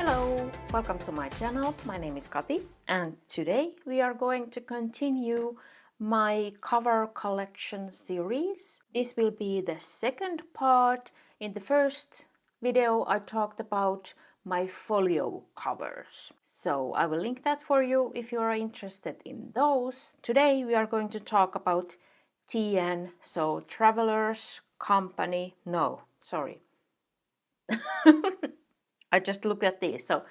Hello, welcome to my channel. My name is Kati and today we are going to continue my cover collection series. This will be the second part. In the first video I talked about my folio covers. So I will link that for you if you are interested in those. Today we are going to talk about TN, so Travelers Company, no, sorry. I just looked at this. So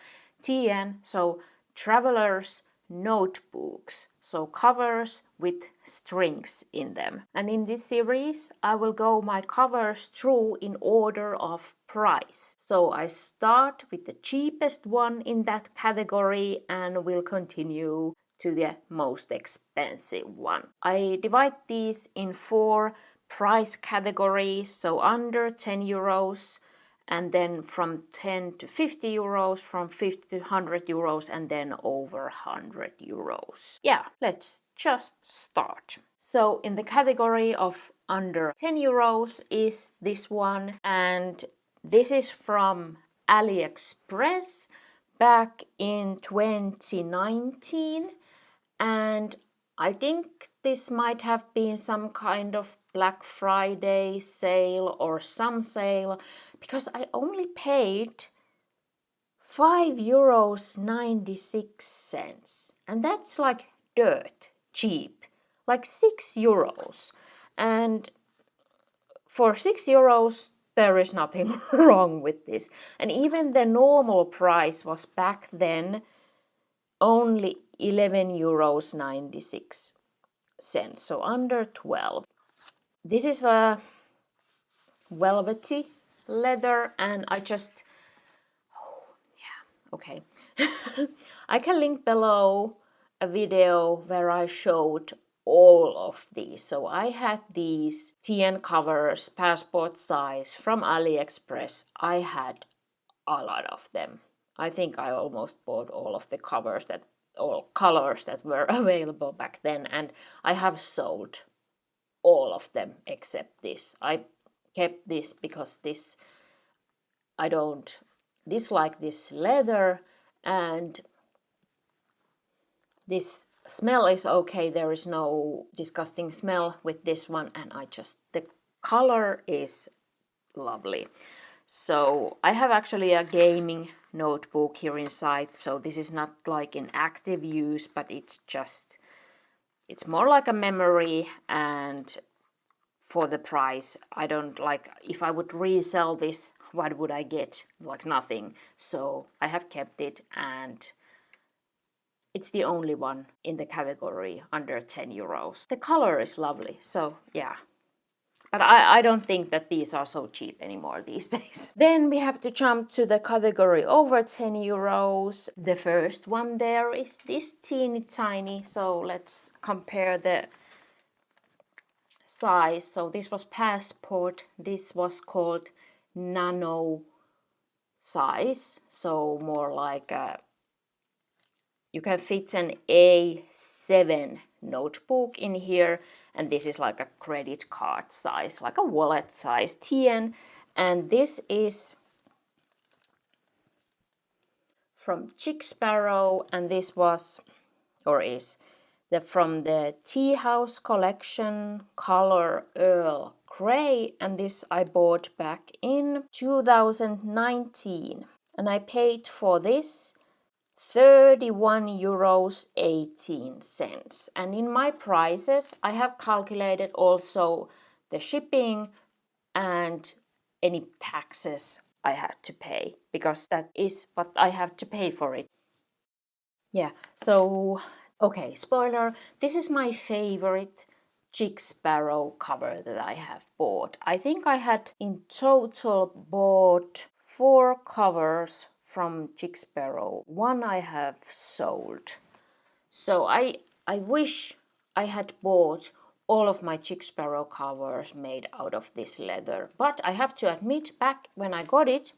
TN, so Travelers Notebooks, so covers with strings in them. And in this series, I will go my covers through in order of price. So I start with the cheapest one in that category and will continue to the most expensive one. I divide these in 4 price categories, so under 10 euros, and then from 10 to 50 euros, from 50 to 100 euros, and then over 100 euros. Yeah, let's just start. So in the category of under 10 euros is this one, and this is from AliExpress back in 2019, and I think this might have been some kind of Black Friday sale or some sale, because I only paid €5.96, and that's like dirt cheap, like €6. And for €6 there is nothing wrong with this. And even the normal price was back then only €11.96, so under 12. This is a velvety leather, and I just, okay. I can link below a video where I showed all of these. So I had these TN covers, passport size from AliExpress. I had a lot of them. I think I almost bought all of the covers all colors that were available back then, and I have sold all of them except this. I kept this because I don't dislike this leather, and this smell is okay. There is no disgusting smell with this one, and the color is lovely. So I have actually a gaming notebook here inside, so this is not like in active use, but it's more like a memory, and for the price, I don't like, if I would resell this, what would I get? Like nothing. So I have kept it, and it's the only one in the category under 10 euros. The color is lovely, so yeah. But I don't think that these are so cheap anymore these days. Then we have to jump to the category over 10 euros. The first one there is this teeny tiny. So let's compare the size. So this was passport. This was called nano size. So more like you can fit an A7 notebook in here, and this is like a credit card size, like a wallet size TN. And this is from Chic Sparrow, and this was, or is, from the Tea House collection, color Earl Grey, and this I bought back in 2019, and I paid for this €31.18. And in my prices I have calculated also the shipping and any taxes I had to pay, because that is what I have to pay for it. Yeah, so okay, spoiler, this is my favorite Chic Sparrow cover that I have bought. I think I had in total bought 4 covers from Chic Sparrow. One I have sold. So I wish I had bought all of my Chic Sparrow covers made out of this leather. But I have to admit, back when I got it,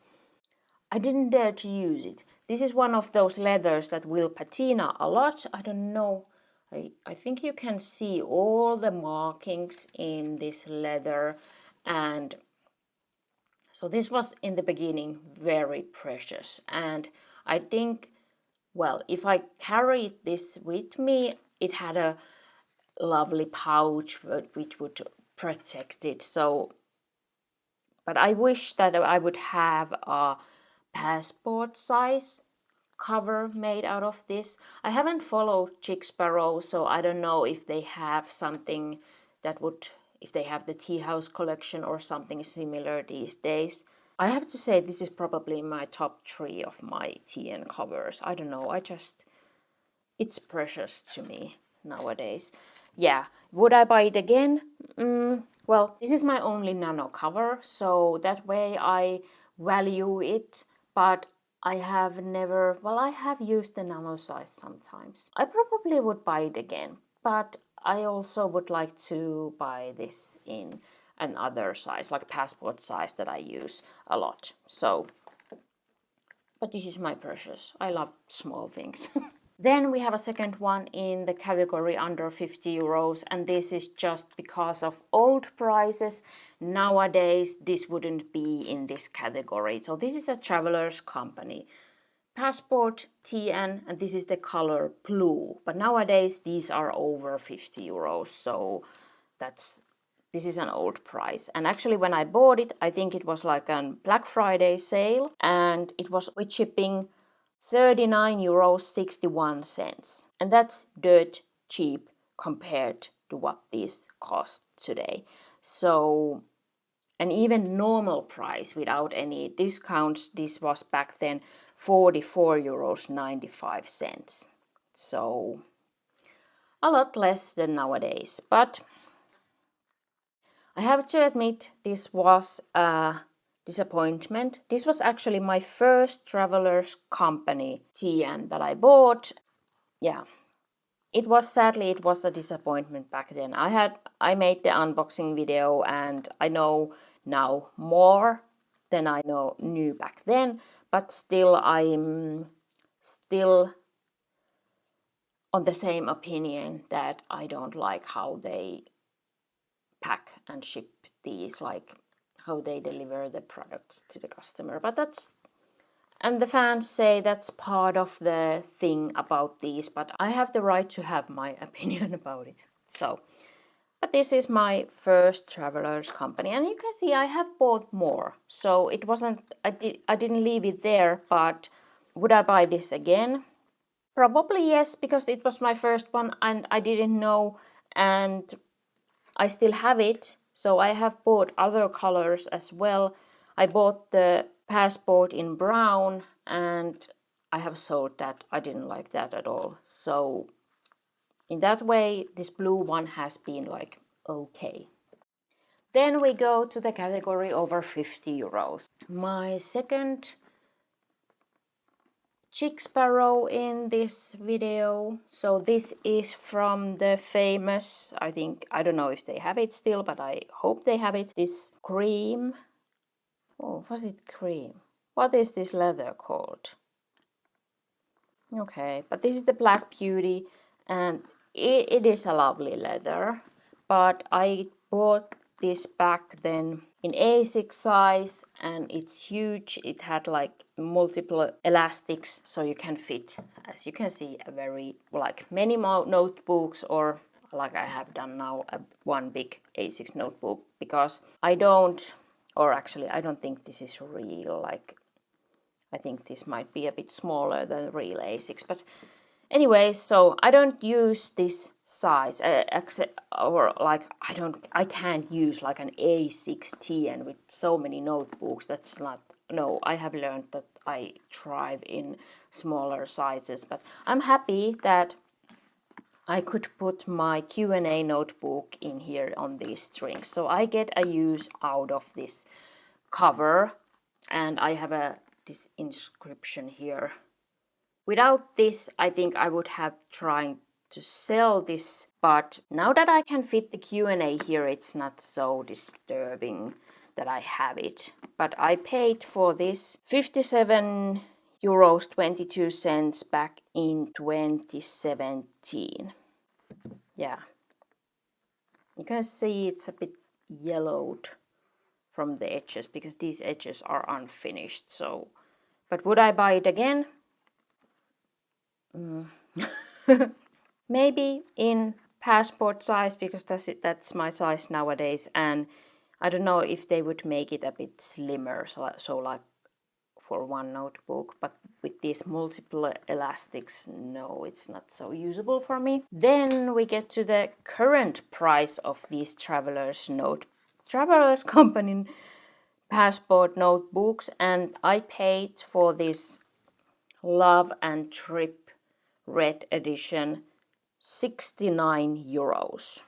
I didn't dare to use it. This is one of those leathers that will patina a lot. I don't know. I think you can see all the markings in this leather, and so this was in the beginning very precious, and I think, well, if I carried this with me, it had a lovely pouch which would protect it. So, but I wish that I would have a passport size cover made out of this. I haven't followed Chic Sparrow, so I don't know if they have something that would, if they have the tea house collection or something similar these days. I have to say this is probably my top 3 of my TN covers. I don't know, it's precious to me nowadays. Yeah, would I buy it again? Well, this is my only nano cover, so that way I value it, but I have never, well, I have used the nano size sometimes. I probably would buy it again, but I also would like to buy this in another size, like passport size that I use a lot. So, but this is my precious. I love small things. Then we have a second one in the category under 50 euros, and this is just because of old prices. Nowadays, this wouldn't be in this category. So this is a Traveler's Company passport TN, and this is the color blue. But nowadays, these are over 50 euros, so this is an old price. And actually, when I bought it, I think it was like a Black Friday sale, and it was with shipping 39 €61, and that's dirt cheap compared to what these cost today. So, and even normal price without any discounts, this was back then 44 €95. So a lot less than nowadays, but I have to admit this was a disappointment. This was actually my first Traveler's Company TN that I bought. Yeah, it was a disappointment back then. I made the unboxing video, and I know now more than I knew back then, but still I'm still on the same opinion that I don't like how they pack and ship these, like how they deliver the products to the customer. But and the fans say that's part of the thing about these, but I have the right to have my opinion about it. So, but this is my first Traveler's Company, and you can see I have bought more. So it wasn't, I didn't leave it there, but would I buy this again? Probably yes, because it was my first one and I didn't know, and I still have it. So I have bought other colors as well. I bought the passport in brown, and I have sold that. I didn't like that at all. So in that way, this blue one has been like okay. Then we go to the category over 50 euros. My second Chic Sparrow in this video. So this is from the famous, I don't know if they have it still, but I hope they have it. This cream. Oh, was it cream? What is this leather called? Okay, but this is the Black Beauty, and it is a lovely leather. But I bought this back then in A6 size, and it's huge. It had like multiple elastics, so you can fit, as you can see, a very like many notebooks, or like I have done now, one big A6 notebook, because I don't think this is real. Like, I think this might be a bit smaller than real A6, but anyways, so I don't use this size, I can't use like an A6 and with so many notebooks. That's not, no, I have learned that I thrive in smaller sizes, but I'm happy that I could put my Q&A notebook in here on these strings. So I get a use out of this cover, and I have this inscription here. Without this, I think I would have tried to sell this, but now that I can fit the Q&A here, it's not so disturbing that I have it. But I paid for this 57 euros 22 cents back in 2017. Yeah. You can see it's a bit yellowed from the edges because these edges are unfinished. So, but would I buy it again? maybe in passport size, because that's my size nowadays, and I don't know if they would make it a bit slimmer, so like for one notebook, but with these multiple elastics, no, it's not so usable for me. Then we get to the current price of these Travelers Company passport notebooks, and I paid for this Love and Trip Red Edition 69 euros.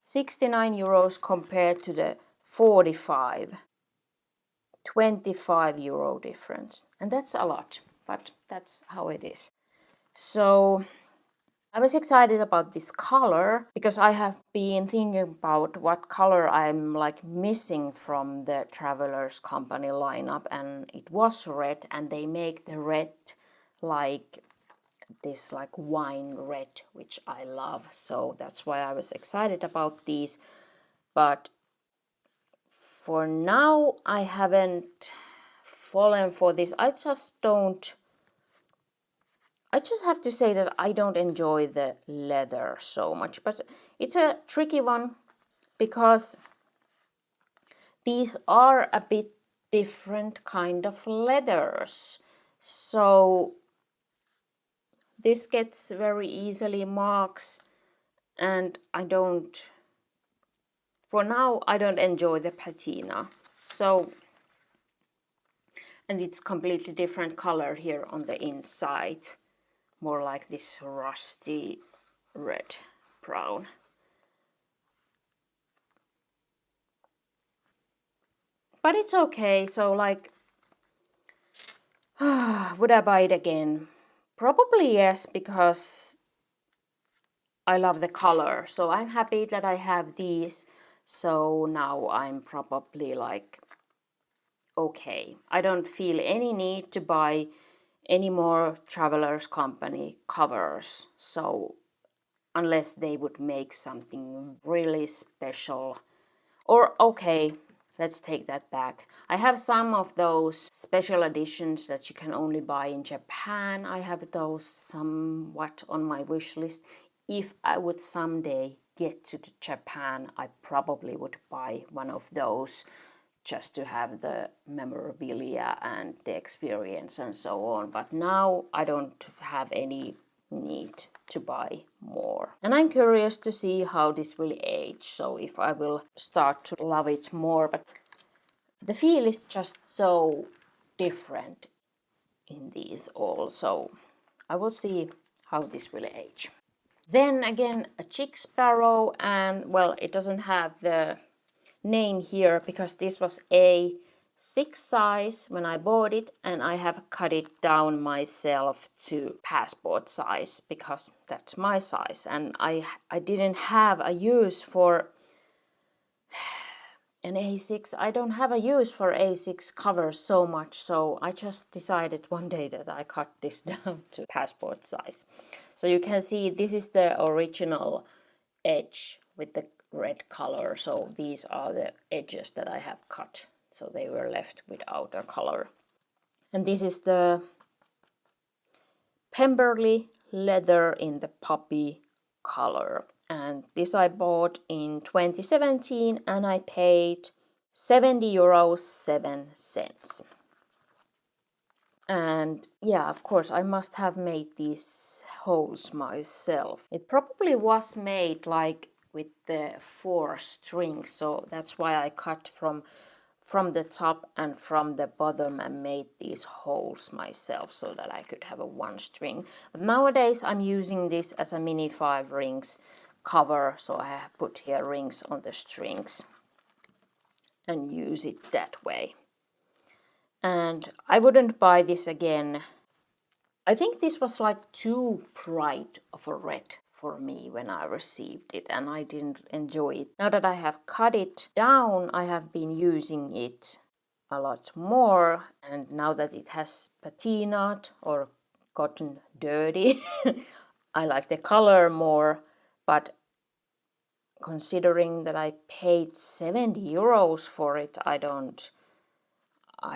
69 euros compared to the 45. 25 euro difference, and that's a lot, but that's how it is. So I was excited about this color because I have been thinking about what color I'm like missing from the Travelers Company lineup, and it was red, and they make the red like this like wine red, which I love, so that's why I was excited about these. But for now I haven't fallen for this. I just have to say that I don't enjoy the leather so much, but it's a tricky one because these are a bit different kind of leathers, so this gets very easily marks, and for now I don't enjoy the patina. So, and it's completely different color here on the inside, more like this rusty red brown. But it's okay. So like, would I buy it again? Probably yes, because I love the color. So I'm happy that I have these. So now I'm probably like, okay, I don't feel any need to buy any more Travelers Company covers. So unless they would make something really special. Or okay, let's take that back. I have some of those special editions that you can only buy in Japan. I have those somewhat on my wish list. If I would someday get to Japan, I probably would buy one of those just to have the memorabilia and the experience and so on. But now I don't have any need to buy more. And I'm curious to see how this will age, so if I will start to love it more. But the feel is just so different in these all, so I will see how this will age. Then again, a Chic Sparrow, and well, it doesn't have the name here because this was A6 size when I bought it, and I have cut it down myself to passport size because that's my size, and I didn't have a use for an A6. I don't have a use for A6 covers so much, so I just decided one day that I cut this down to passport size. So you can see this is the original edge with the red color, so these are the edges that I have cut, so they were left without a color. And this is the Pemberley leather in the poppy color, and this I bought in 2017 and I paid 70 euros 7 cents. And yeah, of course I must have made these holes myself. It probably was made like with the 4 strings, so that's why I cut from the top and from the bottom and made these holes myself so that I could have a 1 string. But nowadays I'm using this as a mini 5 rings cover, so I have put here rings on the strings and use it that way. And I wouldn't buy this again. I think this was like too bright of a red for me when I received it, and I didn't enjoy it. Now that I have cut it down, I have been using it a lot more, and now that it has patinaed or gotten dirty, I like the color more. But considering that I paid 70 euros for it, I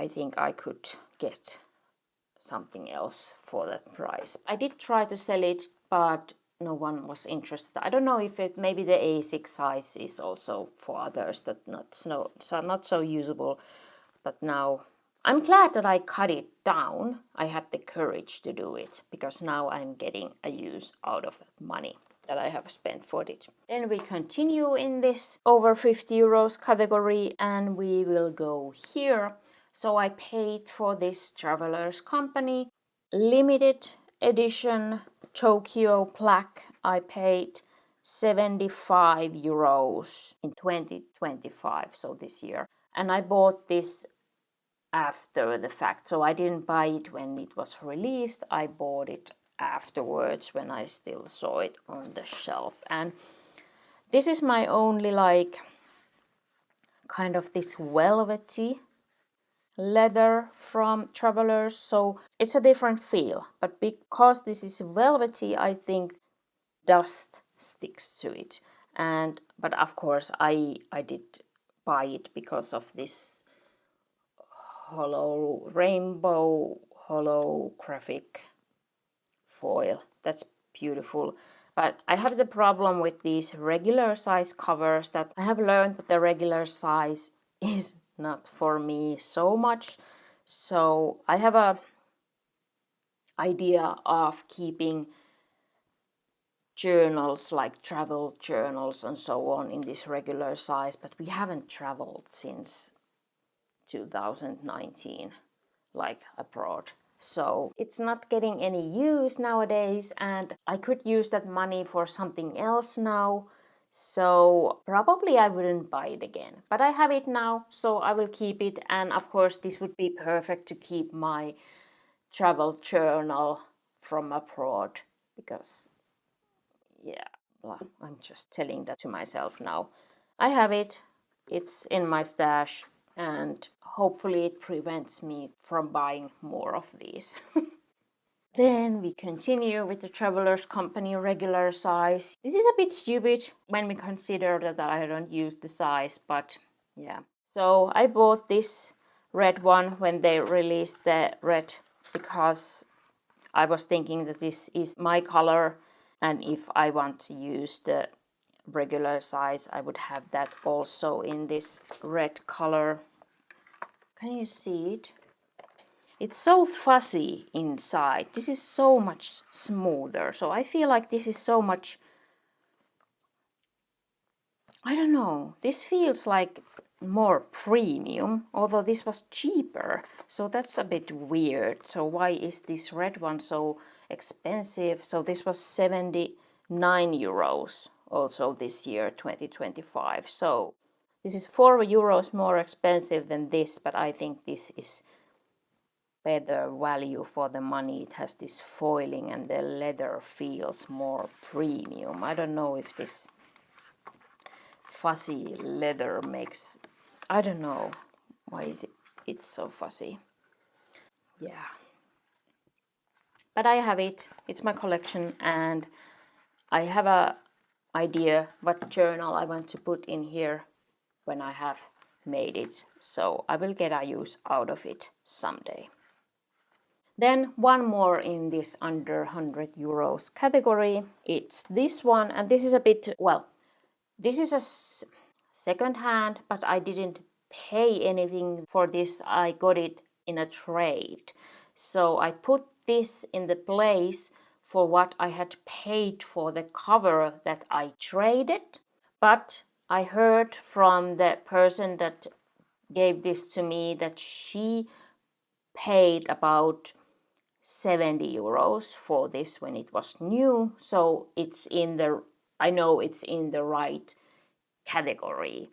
think I could get something else for that price. I did try to sell it, but no one was interested. I don't know if it maybe the A6 size is also for others that not so usable. But now I'm glad that I cut it down. I had the courage to do it because now I'm getting a use out of money that I have spent for it. Then we continue in this over 50 euros category and we will go here. So I paid for this Travelers Company limited edition Tokyo plaque. I paid 75 euros in 2025, so this year. And I bought this after the fact, so I didn't buy it when it was released. I bought it afterwards when I still saw it on the shelf. And this is my only like kind of this velvety leather from Travelers, so it's a different feel, but because this is velvety, I think dust sticks to it. And but of course I did buy it because of this rainbow holographic foil. That's beautiful. But I have the problem with these regular size covers that I have learned that the regular size is not for me so much. So I have a idea of keeping journals like travel journals and so on in this regular size, but we haven't traveled since 2019 like abroad. So it's not getting any use nowadays, and I could use that money for something else now. So probably I wouldn't buy it again. But I have it now, so I will keep it. And of course, this would be perfect to keep my travel journal from abroad. Because, yeah, well, I'm just telling that to myself now. I have it. It's in my stash. And hopefully it prevents me from buying more of these. Then we continue with the Travelers Company regular size. This is a bit stupid when we consider that I don't use the size, but yeah. So I bought this red one when they released the red because I was thinking that this is my color, and if I want to use the regular size, I would have that also in this red color. Can you see it? It's so fuzzy inside. This is so much smoother. So I feel like this is so much, I don't know, this feels like more premium, although this was cheaper. So that's a bit weird. So why is this red one so expensive? So this was 79 euros also this year, 2025. So this is 4 euros more expensive than this, but I think this is better value for the money. It has this foiling and the leather feels more premium. I don't know if this fuzzy leather makes, I don't know why is it's so fuzzy. Yeah, but I have it. It's my collection, and I have a idea what journal I want to put in here when I have made it, so I will get a use out of it someday. Then one more in this under 100 euros category. It's this one, and this is a bit, well, this is a second hand, but I didn't pay anything for this. I got it in a trade. So I put this in the place for what I had paid for the cover that I traded. But I heard from the person that gave this to me that she paid about 70 euros for this when it was new. So it's in the, I know it's in the right category.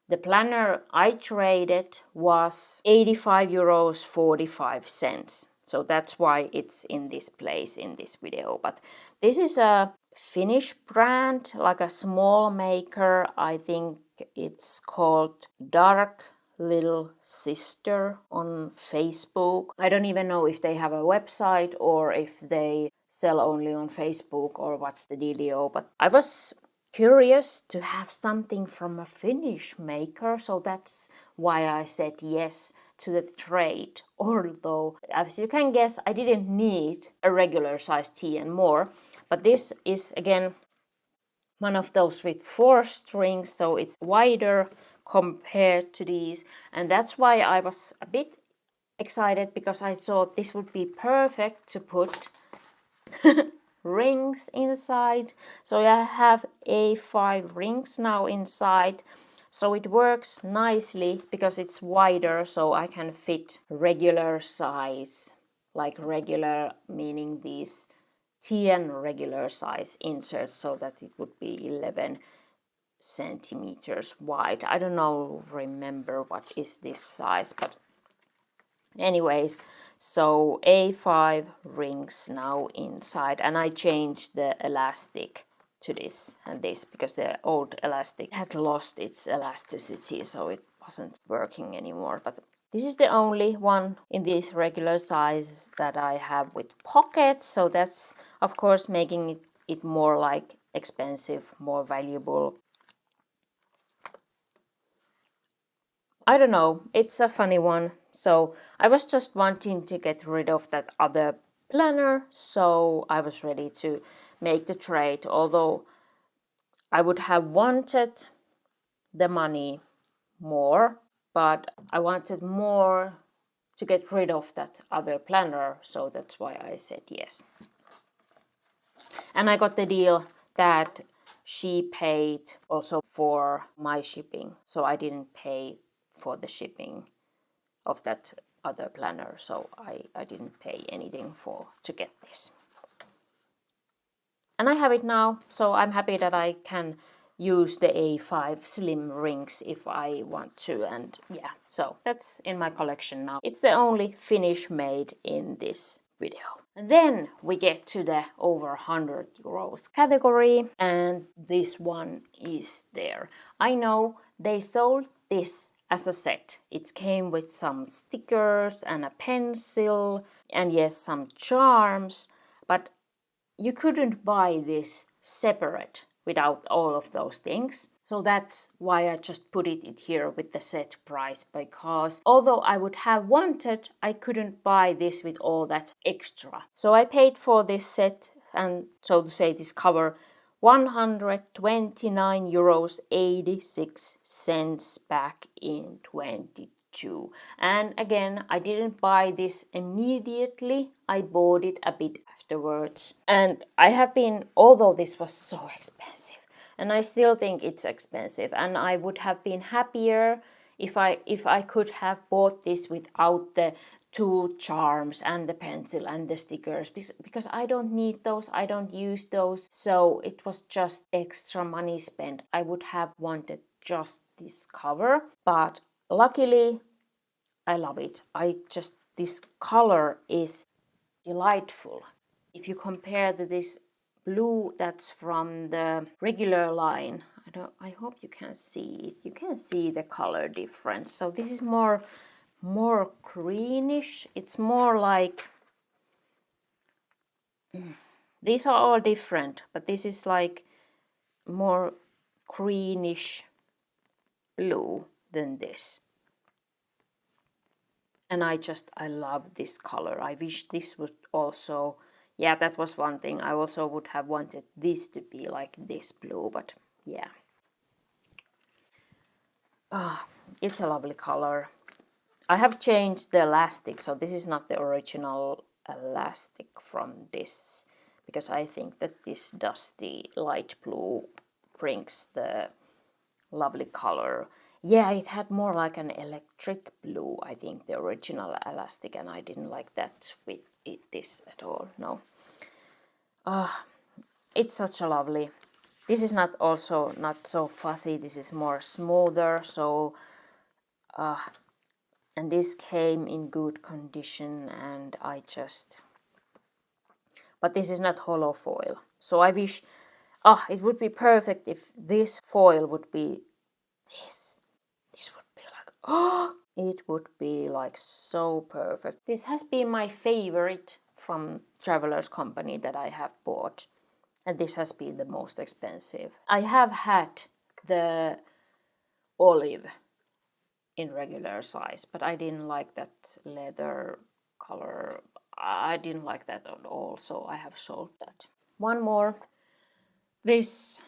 The planner I traded was 85 euros 45 cents. So that's why it's in this place in this video. But this is a Finnish brand, like a small maker. I think it's called Dark Lil'Sister on Facebook. I don't even know if they have a website or if they sell only on Facebook or what's the dealio. But I was curious to have something from a Finnish maker, so that's why I said yes to the trade, although as you can guess I didn't need a regular size TN more, but this is again one of those with 4 strings, so it's wider compared to these, and that's why I was a bit excited, because I thought this would be perfect to put rings inside. So I have A5 rings now inside, so it works nicely because it's wider, so I can fit regular size, like regular meaning these TN regular size inserts, so that it would be 11 centimeters wide. I don't know, remember what is this size, but anyways, so A5 rings now inside, and I changed the elastic to this and this because the old elastic had lost its elasticity, so it wasn't working anymore. But this is the only one in these regular sizes that I have with pockets, so that's of course making it more like expensive, more valuable. I don't know, it's a funny one. So I was just wanting to get rid of that other planner, so I was ready to make the trade, although I would have wanted the money more, but I wanted more to get rid of that other planner, so that's why I said yes. And I got the deal that she paid also for my shipping, so I didn't pay for the shipping of that other planner, so I didn't pay anything to get this. And I have it now, so I'm happy that I can use the A5 slim rings if I want to, and yeah, so that's in my collection now. It's the only finish made in this video. And then we get to the over 100 euros category, and this one is there. I know they sold this as a set. It came with some stickers and a pencil and yes, some charms, but you couldn't buy this separate without all of those things. So that's why I just put it here with the set price, because although I would have wanted, I couldn't buy this with all that extra. So I paid for this set, and so to say this cover, 129 euros 86 cents back in 2022. And again, I didn't buy this immediately. I bought it a bit afterwards. And I have been, although this was so expensive, and I still think it's expensive, and I would have been happier if I could have bought this without the 2 charms and the pencil and the stickers, because I don't need those, I don't use those, so it was just extra money spent. I would have wanted just this cover, but luckily I love it. This color is delightful. If you compare to this blue that's from the regular line, I hope you can see it. You can see the color difference. So this is more greenish. It's more like these are all different, but this is like more greenish blue than this. And I love this color. I wish this would also, yeah, that was one thing. I also would have wanted this to be like this blue, but yeah. It's a lovely color. I have changed the elastic, so this is not the original elastic from this, because I think that this dusty light blue brings the lovely color. Yeah, it had more like an electric blue, I think, the original elastic, and I didn't like that with this at all, no. It's such a lovely, this is not so fuzzy, this is more smoother, so and this came in good condition, and but this is not hollow foil, so I wish, it would be perfect if this foil would be this would be like, it would be like so perfect. This has been my favorite from Travelers Company that I have bought, and this has been the most expensive. I have had the olive in regular size, but I didn't like that leather color. I didn't like that at all, so I have sold that. One more. This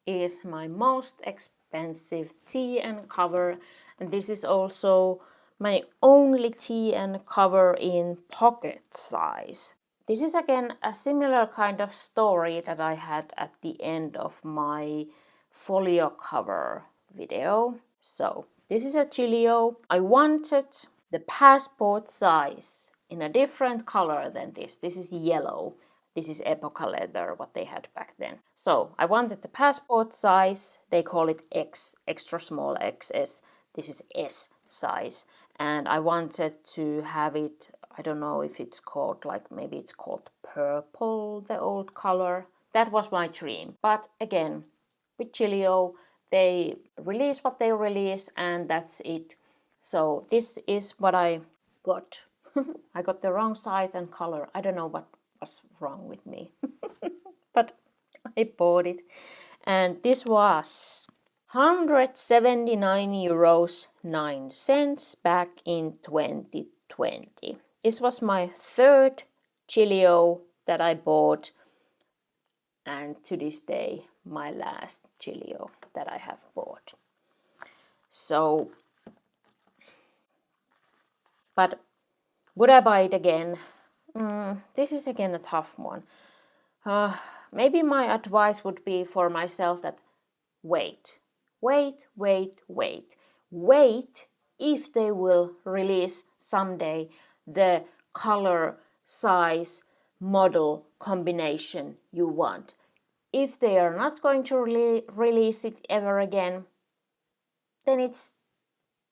is my most expensive TN cover, and this is also my only TN cover in pocket size. This is again a similar kind of story that I had at the end of my folio cover video. So this is a Gillio. I wanted the passport size in a different color than this. This is yellow. This is epoca leather, what they had back then. So I wanted the passport size. They call it X, extra small XS. This is S size. And I wanted to have it, I don't know if it's called, like maybe it's called purple, the old color. That was my dream. But again, with Gillio, they release what they release and that's it. So this is what I got. I got the wrong size and color. I don't know what was wrong with me. But I bought it. And this was 179 euros 9 cents back in 2020. This was my third Gillio that I bought, and to this day my last Gillio that I have bought. So, but would I buy it again? This is again a tough one. Maybe my advice would be for myself that wait if they will release someday the color, size, model combination you want. If they are not going to release it ever again, then it's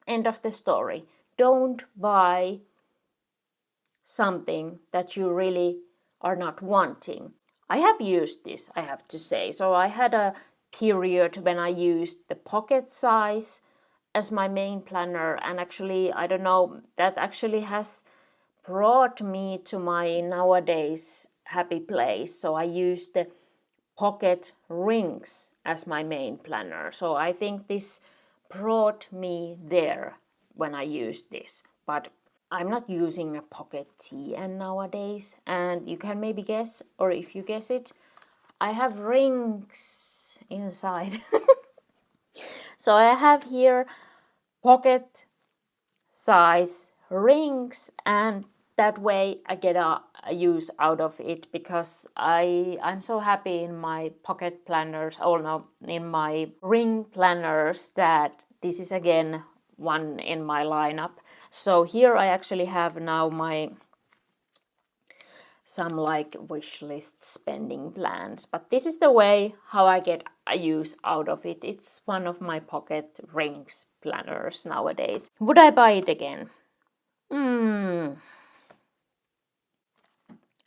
end of the story. Don't buy something that you really are not wanting. I have used this, I have to say. So I had a period when I used the pocket size as my main planner, and actually, I don't know, that actually has brought me to my nowadays happy place. So I used the pocket rings as my main planner. So I think this brought me there when I used this. But I'm not using a pocket TN nowadays, and you can maybe guess, or if you guess it, I have rings inside. So I have here pocket size rings, and that way I get a use out of it, because I'm so happy in my pocket planners, or no, in my ring planners, that this is again one in my lineup. So here I actually have now some like wish list spending plans, but this is the way how I get a use out of it. It's one of my pocket rings planners nowadays. Would I buy it again?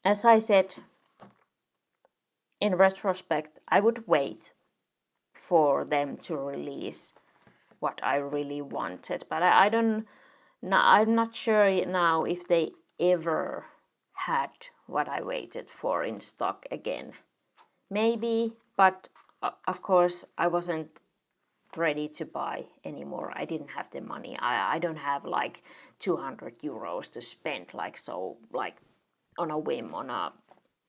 As I said, in retrospect, I would wait for them to release what I really wanted, but I'm not sure now if they ever had what I waited for in stock again. Maybe, but of course I wasn't ready to buy anymore. I didn't have the money. I don't have like 200 euros to spend like on a whim,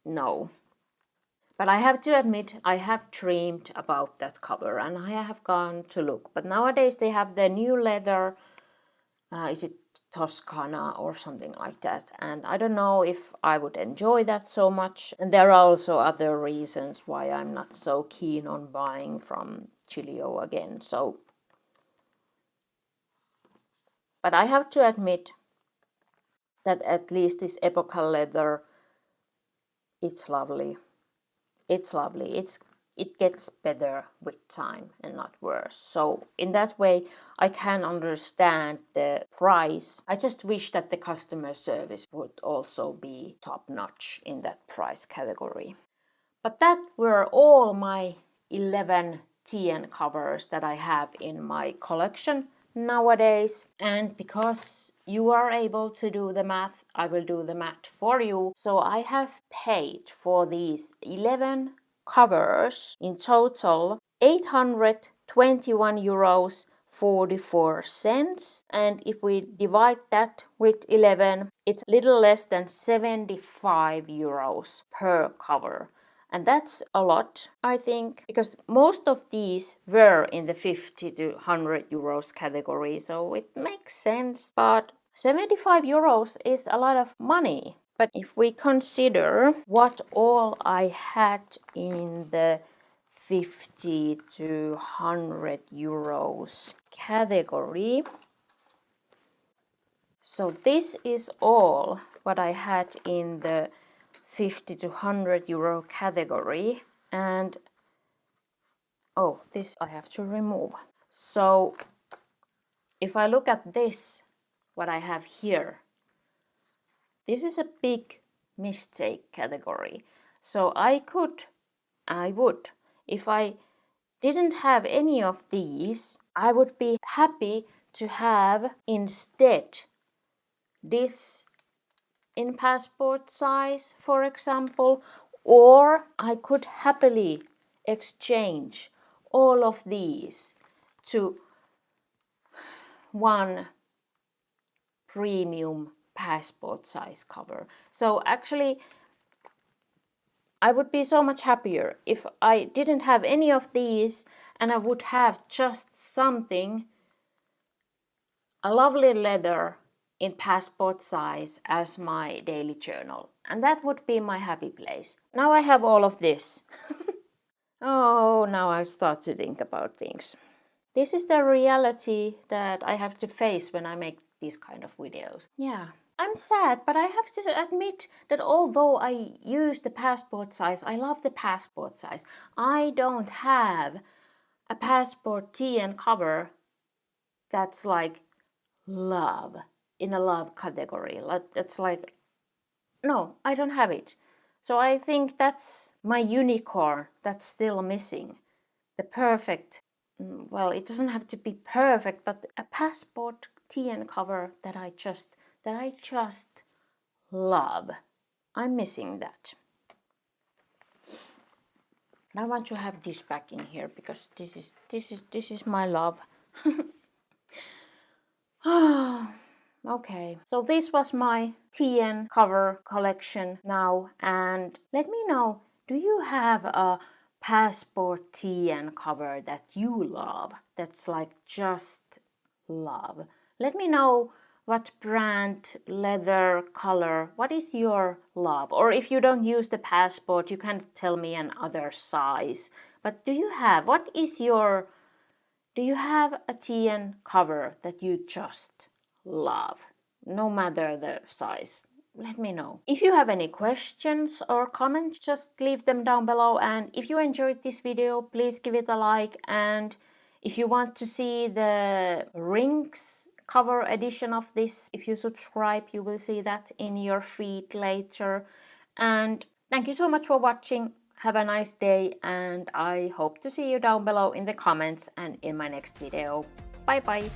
no. But I have to admit, I have dreamed about that cover and I have gone to look. But nowadays they have the new leather, is it Toscana or something like that, and I don't know if I would enjoy that so much. And there are also other reasons why I'm not so keen on buying from Gillio again. So, but I have to admit that at least this epoca leather, it's lovely. It's lovely. It gets better with time and not worse. So in that way, I can understand the price. I just wish that the customer service would also be top notch in that price category. But that were all my 11 TN covers that I have in my collection nowadays. And because you are able to do the math, I will do the math for you. So I have paid for these 11 covers in total 821 euros 44 cents, and if we divide that with 11, it's little less than 75 euros per cover. And that's a lot, I think, because most of these were in the 50 to 100 euros category, so it makes sense, but 75 euros is a lot of money. But if we consider what all I had in the 50 to 100 euros category, so this is all what I had in the 50 to 100 euro category, and oh, this I have to remove. So if I look at this, what I have here, this is a big mistake category. So I would, if I didn't have any of these, I would be happy to have instead this in passport size, for example, or I could happily exchange all of these to one premium passport size cover. So actually, I would be so much happier if I didn't have any of these and I would have just something, a lovely leather in passport size as my daily journal. And that would be my happy place. Now I have all of this. Oh, now I start to think about things. This is the reality that I have to face when I make these kind of videos. Yeah, I'm sad, but I have to admit that although I use the passport size, I love the passport size, I don't have a passport TN cover that's like love, in a love category. That's like, no, I don't have it. So I think that's my unicorn that's still missing. The perfect, well, it doesn't have to be perfect, but a passport TN cover that I just love. I'm missing that. And I want to have this back in here because this is my love. Okay, so this was my TN cover collection now, and let me know, do you have a passport TN cover that you love, that's like just love? Let me know what brand, leather, color, what is your love? Or if you don't use the passport, you can tell me another size. But do you have a TN cover that you just love, no matter the size? Let me know. If you have any questions or comments, just leave them down below. And if you enjoyed this video, please give it a like. And if you want to see the rings cover edition of this, if you subscribe, you will see that in your feed later. And thank you so much for watching. Have a nice day, and I hope to see you down below in the comments and in my next video. Bye bye!